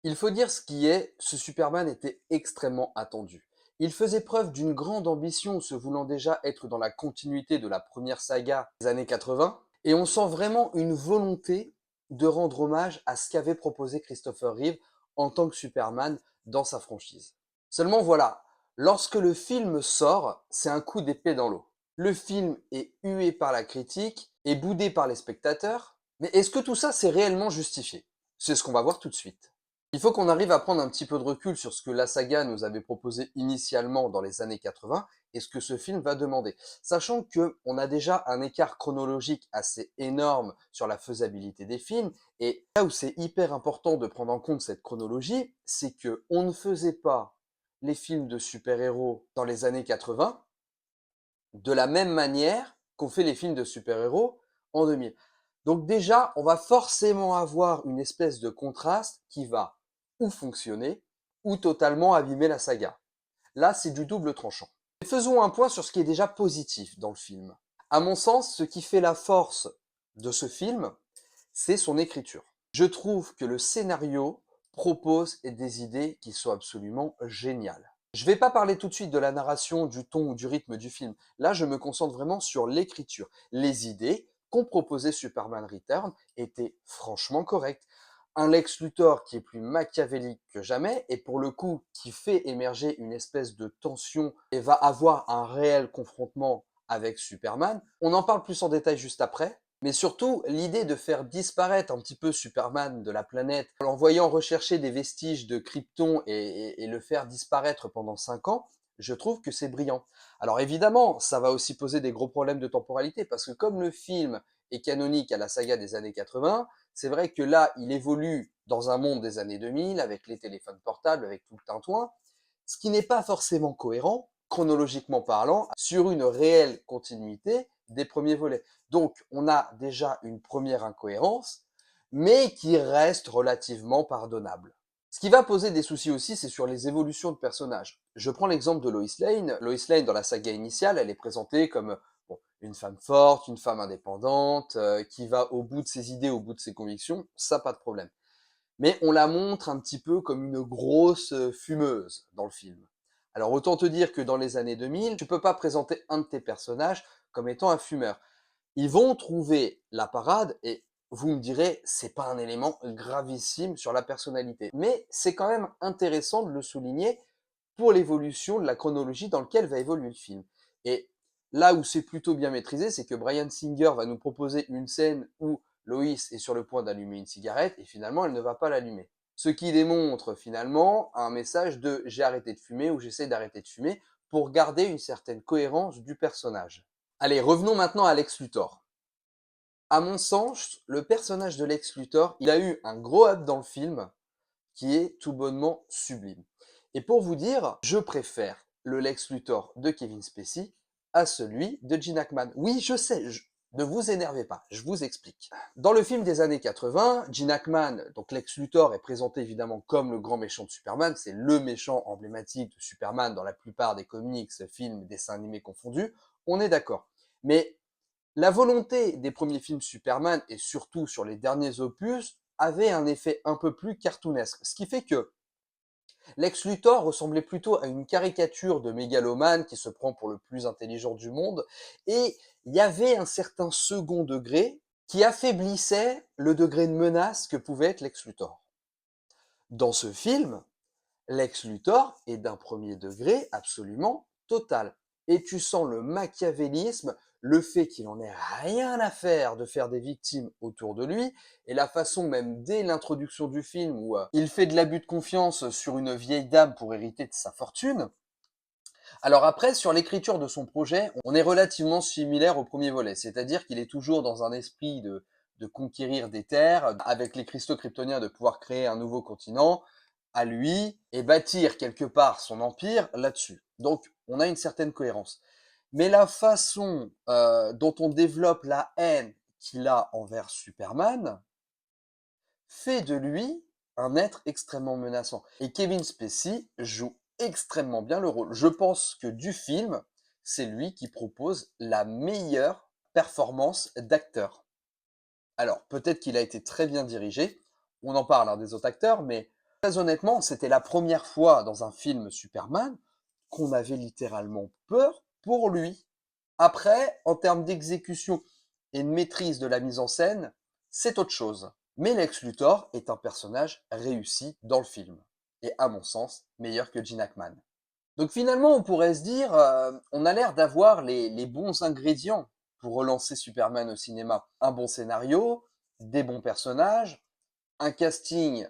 Il faut dire ce qui est, ce Superman était extrêmement attendu. Il faisait preuve d'une grande ambition, se voulant déjà être dans la continuité de la première saga des années 80, et on sent vraiment une volonté de rendre hommage à ce qu'avait proposé Christopher Reeve en tant que Superman dans sa franchise. Seulement voilà, lorsque le film sort, c'est un coup d'épée dans l'eau. Le film est hué par la critique et boudé par les spectateurs, mais est-ce que tout ça c'est réellement justifié? C'est ce qu'on va voir tout de suite. Il faut qu'on arrive à prendre un petit peu de recul sur ce que la saga nous avait proposé initialement dans les années 80 et ce que ce film va demander. Sachant que on a déjà un écart chronologique assez énorme sur la faisabilité des films, et là où c'est hyper important de prendre en compte cette chronologie, c'est que on ne faisait pas les films de super-héros dans les années 80 de la même manière qu'on fait les films de super-héros en 2000. Donc déjà, on va forcément avoir une espèce de contraste qui va ou fonctionner ou totalement abîmer la saga. Là, c'est du double tranchant. Mais faisons un point sur ce qui est déjà positif dans le film. À mon sens, ce qui fait la force de ce film, c'est son écriture. Je trouve que le scénario propose des idées qui sont absolument géniales. Je vais pas parler tout de suite de la narration, du ton ou du rythme du film. Là, je me concentre vraiment sur l'écriture. Les idées qu'ont proposé Superman Return étaient franchement correctes. Un Lex Luthor qui est plus machiavélique que jamais et pour le coup qui fait émerger une espèce de tension et va avoir un réel confrontement avec Superman. On en parle plus en détail juste après. Mais surtout, l'idée de faire disparaître un petit peu Superman de la planète en l'envoyant rechercher des vestiges de Krypton et le faire disparaître pendant 5 ans, je trouve que c'est brillant. Alors évidemment, ça va aussi poser des gros problèmes de temporalité parce que comme le film est canonique à la saga des années 80, c'est vrai que là, il évolue dans un monde des années 2000 avec les téléphones portables, avec tout le tintouin, ce qui n'est pas forcément cohérent, chronologiquement parlant, sur une réelle continuité des premiers volets. Donc, on a déjà une première incohérence, mais qui reste relativement pardonnable. Ce qui va poser des soucis aussi, c'est sur les évolutions de personnages. Je prends l'exemple de Lois Lane. Lois Lane, dans la saga initiale, elle est présentée comme bon, une femme forte, une femme indépendante, qui va au bout de ses idées, au bout de ses convictions, ça pas de problème. Mais on la montre un petit peu comme une grosse fumeuse dans le film. Alors autant te dire que dans les années 2000, tu peux pas présenter un de tes personnages comme étant un fumeur. Ils vont trouver la parade et vous me direz, c'est pas un élément gravissime sur la personnalité. Mais c'est quand même intéressant de le souligner pour l'évolution de la chronologie dans laquelle va évoluer le film. Et là où c'est plutôt bien maîtrisé, c'est que Bryan Singer va nous proposer une scène où Lois est sur le point d'allumer une cigarette et finalement elle ne va pas l'allumer. Ce qui démontre finalement un message de j'ai arrêté de fumer ou j'essaie d'arrêter de fumer pour garder une certaine cohérence du personnage. Allez, revenons maintenant à Lex Luthor. À mon sens, le personnage de Lex Luthor, il a eu un gros up dans le film qui est tout bonnement sublime. Et pour vous dire, je préfère le Lex Luthor de Kevin Spacey à celui de Gene Hackman. Oui, je sais, ne vous énervez pas, je vous explique. Dans le film des années 80, Gene Hackman, donc Lex Luthor, est présenté évidemment comme le grand méchant de Superman, c'est le méchant emblématique de Superman dans la plupart des comics, films, dessins animés confondus, on est d'accord. Mais la volonté des premiers films Superman, et surtout sur les derniers opus, avait un effet un peu plus cartoonesque. Ce qui fait que Lex Luthor ressemblait plutôt à une caricature de mégalomane qui se prend pour le plus intelligent du monde, et il y avait un certain second degré qui affaiblissait le degré de menace que pouvait être Lex Luthor. Dans ce film, Lex Luthor est d'un premier degré absolument total. Et tu sens le machiavélisme, le fait qu'il en ait rien à faire de faire des victimes autour de lui, et la façon même dès l'introduction du film où il fait de l'abus de confiance sur une vieille dame pour hériter de sa fortune. Alors après, sur l'écriture de son projet, on est relativement similaire au premier volet, c'est-à-dire qu'il est toujours dans un esprit de conquérir des terres, avec les cristaux kryptoniens de pouvoir créer un nouveau continent à lui et bâtir quelque part son empire là-dessus. Donc on a une certaine cohérence. Mais la façon dont on développe la haine qu'il a envers Superman fait de lui un être extrêmement menaçant. Et Kevin Spacey joue extrêmement bien le rôle. Je pense que du film, c'est lui qui propose la meilleure performance d'acteur. Alors, peut-être qu'il a été très bien dirigé, on en parle des autres acteurs, mais Très honnêtement, c'était la première fois dans un film Superman qu'on avait littéralement peur pour lui. Après, en termes d'exécution et de maîtrise de la mise en scène, c'est autre chose. Mais Lex Luthor est un personnage réussi dans le film. Et à mon sens, meilleur que Gene Hackman. Donc finalement, on pourrait se dire, on a l'air d'avoir les bons ingrédients pour relancer Superman au cinéma. Un bon scénario, des bons personnages, un casting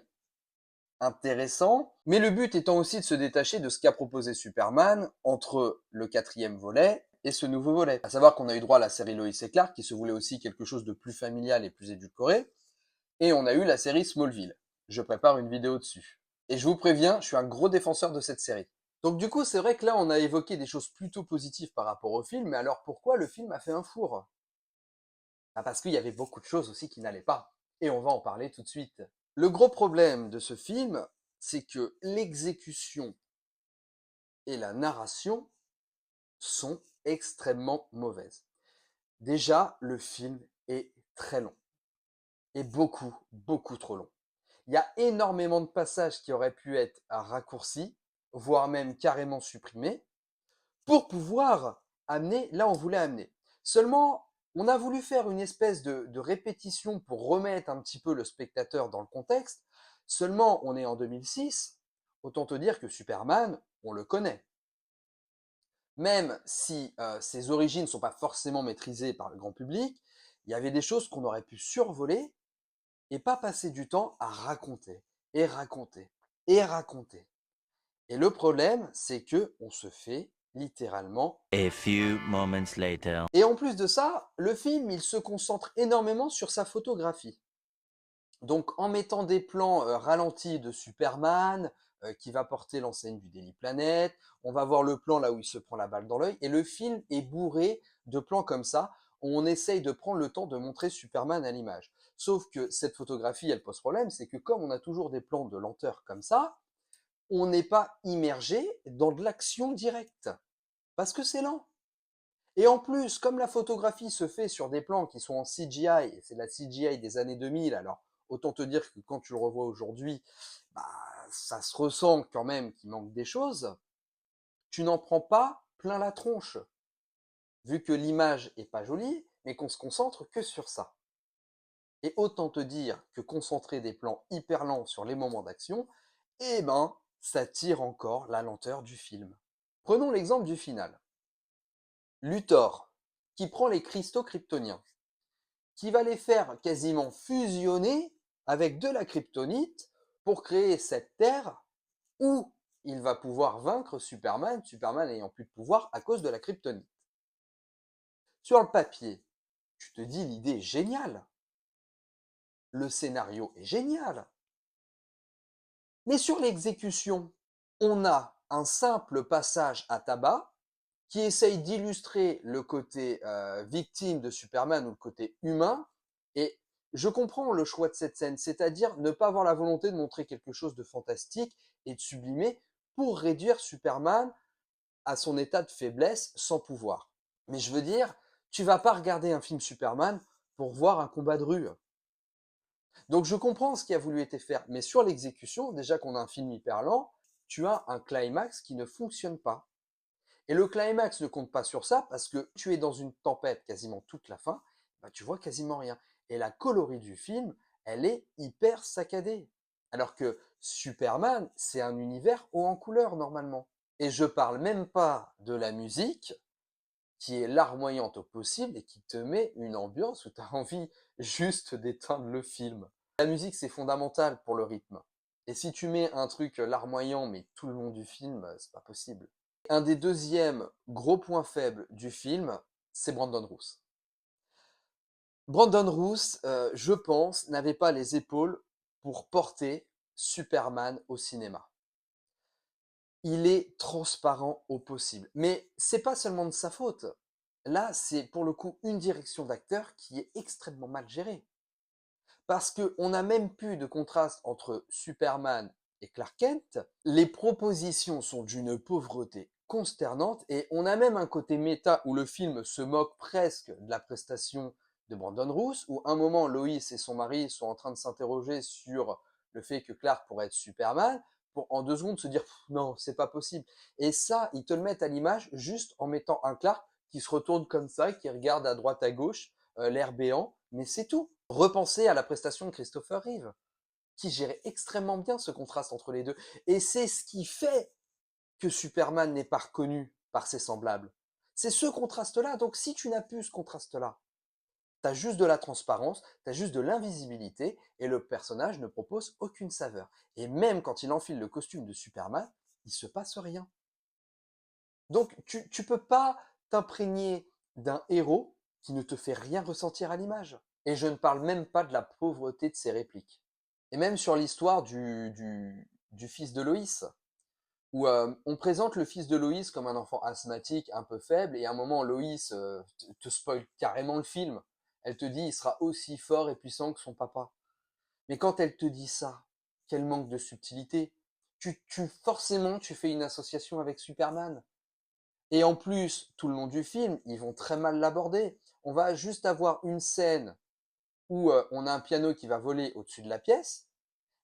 intéressant, mais le but étant aussi de se détacher de ce qu'a proposé Superman entre le 4e volet et ce nouveau volet. À savoir qu'on a eu droit à la série Lois et Clark, qui se voulait aussi quelque chose de plus familial et plus édulcoré, et on a eu la série Smallville. Je prépare une vidéo dessus. Et je vous préviens, je suis un gros défenseur de cette série. Donc du coup, c'est vrai que là, on a évoqué des choses plutôt positives par rapport au film, mais alors pourquoi le film a fait un four? Ah, parce qu'il y avait beaucoup de choses aussi qui n'allaient pas. Et on va en parler tout de suite. Le gros problème de ce film, c'est que l'exécution et la narration sont extrêmement mauvaises. Déjà, le film est très long. Et beaucoup, beaucoup trop long. Il y a énormément de passages qui auraient pu être raccourcis, voire même carrément supprimés, pour pouvoir amener là où on voulait amener. Seulement, on a voulu faire une espèce de répétition pour remettre un petit peu le spectateur dans le contexte. Seulement, on est en 2006, autant te dire que Superman, on le connaît. Même si ses origines ne sont pas forcément maîtrisées par le grand public, il y avait des choses qu'on aurait pu survoler et pas passer du temps à raconter et raconter et raconter. Et le problème, c'est que on se fait littéralement. A few moments later. Et en plus de ça, le film, il se concentre énormément sur sa photographie. Donc en mettant des plans ralentis de Superman qui va porter l'enseigne du Daily Planet, on va voir le plan là où il se prend la balle dans l'œil, et le film est bourré de plans comme ça, où on essaye de prendre le temps de montrer Superman à l'image. Sauf que cette photographie, elle pose problème, c'est que comme on a toujours des plans de lenteur comme ça, on n'est pas immergé dans de l'action directe, parce que c'est lent. Et en plus, comme la photographie se fait sur des plans qui sont en CGI, et c'est la CGI des années 2000, alors autant te dire que quand tu le revois aujourd'hui, bah, ça se ressent quand même qu'il manque des choses, tu n'en prends pas plein la tronche, vu que l'image est pas jolie, mais qu'on se concentre que sur ça. Et autant te dire que concentrer des plans hyper lents sur les moments d'action, eh ben, ça tire encore la lenteur du film. Prenons l'exemple du final. Luthor, qui prend les cristaux kryptoniens, qui va les faire quasiment fusionner avec de la kryptonite pour créer cette terre où il va pouvoir vaincre Superman, Superman n'ayant plus de pouvoir à cause de la kryptonite. Sur le papier, tu te dis l'idée est géniale. Le scénario est génial. Mais sur l'exécution, on a un simple passage à tabac qui essaye d'illustrer le côté victime de Superman ou le côté humain. Et je comprends le choix de cette scène, c'est-à-dire ne pas avoir la volonté de montrer quelque chose de fantastique et de sublimé pour réduire Superman à son état de faiblesse sans pouvoir. Mais je veux dire, tu vas pas regarder un film Superman pour voir un combat de rue. Donc je comprends ce qui a voulu être fait, mais sur l'exécution, déjà qu'on a un film hyper lent, tu as un climax qui ne fonctionne pas. Et le climax ne compte pas sur ça parce que tu es dans une tempête quasiment toute la fin, bah, tu vois quasiment rien. Et la colorie du film, elle est hyper saccadée. Alors que Superman, c'est un univers haut en couleur normalement. Et je parle même pas de la musique, qui est larmoyante au possible et qui te met une ambiance où tu as envie juste d'éteindre le film. La musique, c'est fondamental pour le rythme. Et si tu mets un truc larmoyant, mais tout le long du film, c'est pas possible. Un des deuxièmes gros points faibles du film, c'est Brandon Routh. Brandon Routh, je pense, n'avait pas les épaules pour porter Superman au cinéma. Il est transparent au possible. Mais c'est pas seulement de sa faute. Là, c'est pour le coup une direction d'acteur qui est extrêmement mal gérée. Parce qu'on n'a même plus de contraste entre Superman et Clark Kent. Les propositions sont d'une pauvreté consternante et on a même un côté méta où le film se moque presque de la prestation de Brandon Routh, où à un moment Lois et son mari sont en train de s'interroger sur le fait que Clark pourrait être Superman, pour en 2 secondes se dire non, c'est pas possible. Et ça, ils te le mettent à l'image juste en mettant un Clark qui se retourne comme ça, qui regarde à droite à gauche, l'air béant, mais c'est tout. Repensez à la prestation de Christopher Reeve, qui gérait extrêmement bien ce contraste entre les deux. Et c'est ce qui fait que Superman n'est pas reconnu par ses semblables. C'est ce contraste-là. Donc si tu n'as plus ce contraste-là, tu as juste de la transparence, tu as juste de l'invisibilité, et le personnage ne propose aucune saveur. Et même quand il enfile le costume de Superman, il se passe rien. Donc tu peux pas t'imprégner d'un héros qui ne te fait rien ressentir à l'image. Et je ne parle même pas de la pauvreté de ses répliques. Et même sur l'histoire du fils de Loïs, où on présente le fils de Loïs comme un enfant asthmatique, un peu faible, et à un moment, Loïs te spoil carrément le film. Elle te dit il sera aussi fort et puissant que son papa. Mais quand elle te dit ça, quel manque de subtilité. Forcément, tu fais une association avec Superman. Et en plus, tout le long du film, ils vont très mal l'aborder. On va juste avoir une scène où on a un piano qui va voler au-dessus de la pièce,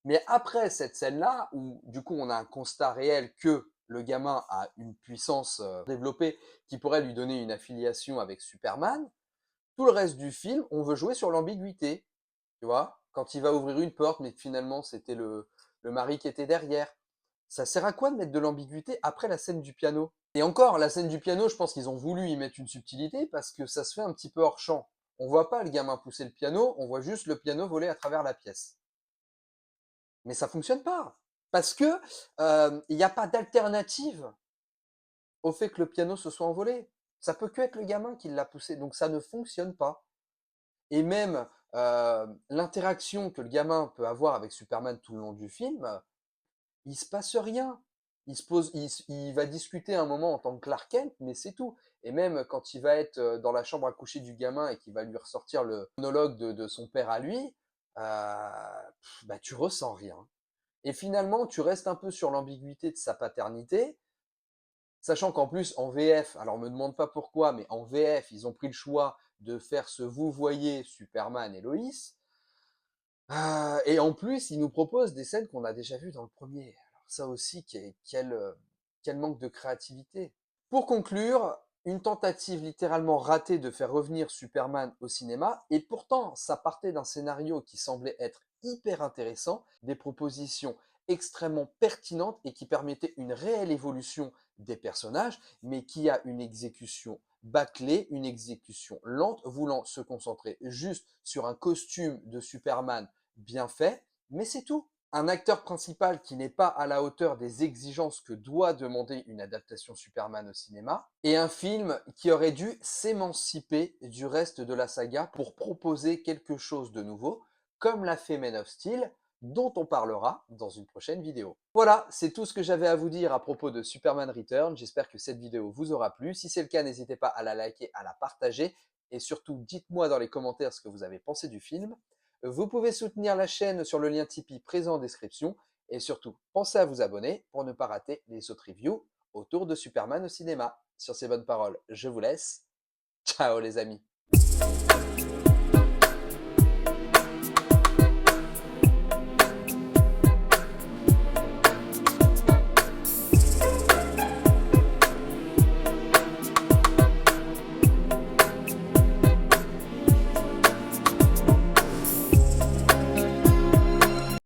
mais après cette scène-là, où du coup on a un constat réel que le gamin a une puissance développée qui pourrait lui donner une affiliation avec Superman, tout le reste du film, on veut jouer sur l'ambiguïté. Tu vois, quand il va ouvrir une porte, mais que finalement c'était le mari qui était derrière. Ça sert à quoi de mettre de l'ambiguïté après la scène du piano? Et encore, la scène du piano, je pense qu'ils ont voulu y mettre une subtilité parce que ça se fait un petit peu hors champ. On voit pas le gamin pousser le piano, on voit juste le piano voler à travers la pièce. Mais ça fonctionne pas. Parce que il n'y a pas d'alternative au fait que le piano se soit envolé. Ça peut que être le gamin qui l'a poussé, donc ça ne fonctionne pas. Et même l'interaction que le gamin peut avoir avec Superman tout le long du film, il se passe rien. Il va discuter un moment en tant que Clark Kent, mais c'est tout. Et même quand il va être dans la chambre à coucher du gamin et qu'il va lui ressortir le monologue de son père à lui, bah tu ressens rien. Et finalement, tu restes un peu sur l'ambiguïté de sa paternité, sachant qu'en plus, en VF, alors me demande pas pourquoi, mais en VF, ils ont pris le choix de faire ce vous voyez Superman et Loïs. Et en plus, ils nous proposent des scènes qu'on a déjà vues dans le premier. Alors ça aussi, quel manque de créativité. Pour conclure, une tentative littéralement ratée de faire revenir Superman au cinéma, et pourtant ça partait d'un scénario qui semblait être hyper intéressant, des propositions extrêmement pertinentes et qui permettaient une réelle évolution des personnages, mais qui a une exécution bâclée, une exécution lente, voulant se concentrer juste sur un costume de Superman bien fait, mais c'est tout. Un acteur principal qui n'est pas à la hauteur des exigences que doit demander une adaptation Superman au cinéma, et un film qui aurait dû s'émanciper du reste de la saga pour proposer quelque chose de nouveau, comme l'a fait Man of Steel, dont on parlera dans une prochaine vidéo. Voilà, c'est tout ce que j'avais à vous dire à propos de Superman Return. J'espère que cette vidéo vous aura plu. Si c'est le cas, n'hésitez pas à la liker, à la partager, et surtout dites-moi dans les commentaires ce que vous avez pensé du film. Vous pouvez soutenir la chaîne sur le lien Tipeee présent en description, et surtout, pensez à vous abonner pour ne pas rater les autres reviews autour de Superman au cinéma. Sur ces bonnes paroles, je vous laisse. Ciao les amis!